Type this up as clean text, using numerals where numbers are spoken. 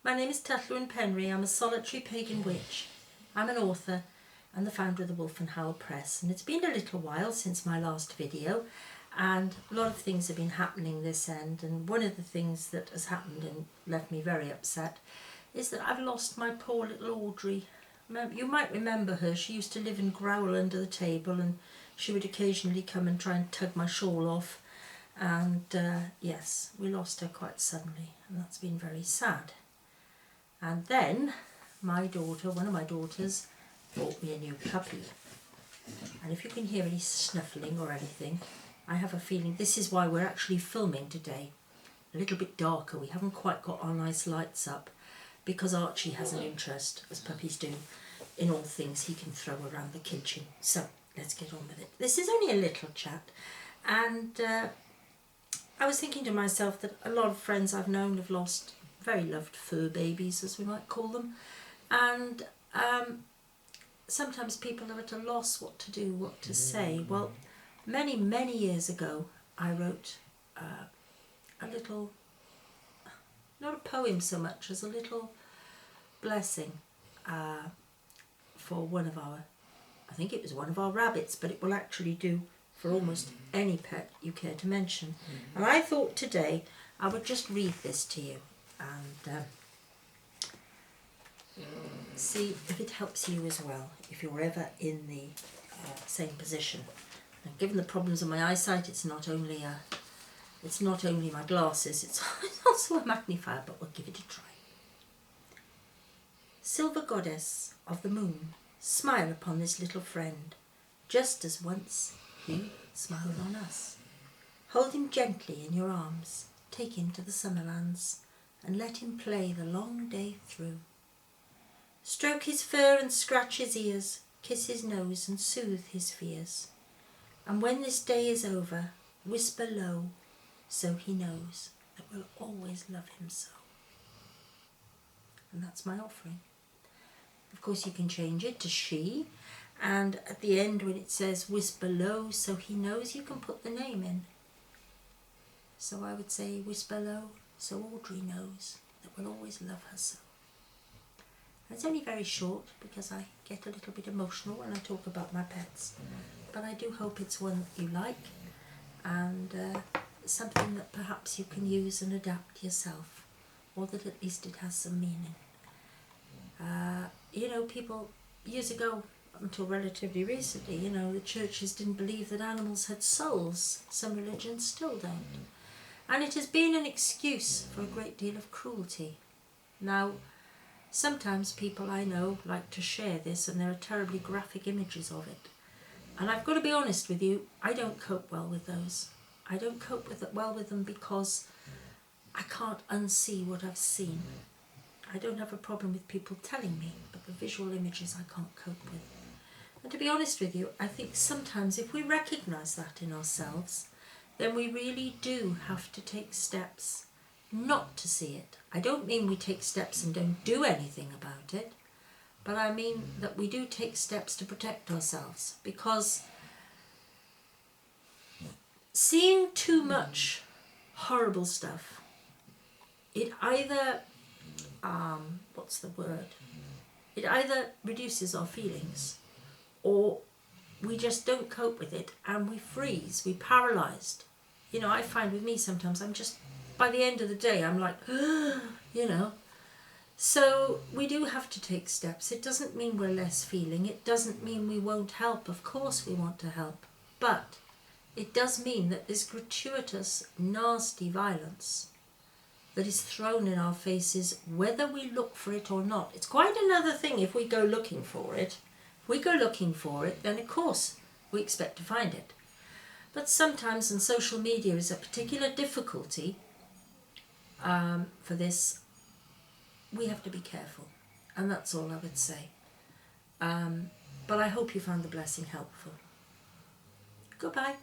My name is Tethlwyn Penry. I'm a solitary pagan witch. I'm an author and the founder of the Wolf and Howl Press, and it's been a little while since my last video, and a lot of things have been happening this end, and one of the things that has happened and left me very upset is that I've lost my poor little Audrey. You might remember her. She used to live and growl under the table, and she would occasionally come and try and tug my shawl off, and yes, we lost her quite suddenly, and that's been very sad. And then my daughter, one of my daughters, bought me a new puppy. And if you can hear any snuffling or anything, I have a feeling this is why we're actually filming today. A little bit darker. We haven't quite got our nice lights up because Archie has an interest, as puppies do, in all things he can throw around the kitchen. So let's get on with it. This is only a little chat, and I was thinking to myself that a lot of friends I've known have lost very loved fur babies, as we might call them, and sometimes people are at a loss what to do, what to say. Well, many years ago I wrote a little, not a poem so much as a little blessing for one of our, I think it was one of our rabbits, but it will actually do for almost any pet you care to mention. And I thought today I would just read this to you and see if it helps you as well, if you're ever in the same position. Now, given the problems of my eyesight, it's not only my glasses, it's also a magnifier, but we'll give it a try. Silver goddess of the moon, smile upon this little friend, just as once he smiled on us. Hold him gently in your arms, take him to the Summerlands, and let him play the long day through. Stroke his fur and scratch his ears, kiss his nose and soothe his fears. And when this day is over, whisper low, so he knows that we'll always love him so. And that's my offering. Of course you can change it to she, and at the end when it says whisper low, so he knows, you can put the name in. So I would say whisper low, so Audrey knows that we'll always love her so. It's only very short because I get a little bit emotional when I talk about my pets, but I do hope it's one that you like, and something that perhaps you can use and adapt yourself, or that at least it has some meaning. You know, people years ago, up until relatively recently, you know, the churches didn't believe that animals had souls. Some religions still don't. And it has been an excuse for a great deal of cruelty. Now, sometimes people I know like to share this, and there are terribly graphic images of it. And I've got to be honest with you, I don't cope well with those. I don't cope well with them because I can't unsee what I've seen. I don't have a problem with people telling me, but the visual images I can't cope with. And to be honest with you, I think sometimes if we recognise that in ourselves, then we really do have to take steps not to see it. I don't mean we take steps and don't do anything about it, but I mean that we do take steps to protect ourselves, because seeing too much horrible stuff, it either, it either reduces our feelings, or we just don't cope with it and we freeze, we paralysed. You know, I find with me sometimes I'm just, by the end of the day, I'm like, you know. So we do have to take steps. It doesn't mean we're less feeling. It doesn't mean we won't help. Of course we want to help. But it does mean that this gratuitous, nasty violence that is thrown in our faces, whether we look for it or not. It's quite another thing if we go looking for it. If we go looking for it, then of course we expect to find it. But sometimes, and social media is a particular difficulty for this, we have to be careful. And that's all I would say. But I hope you found the blessing helpful. Goodbye.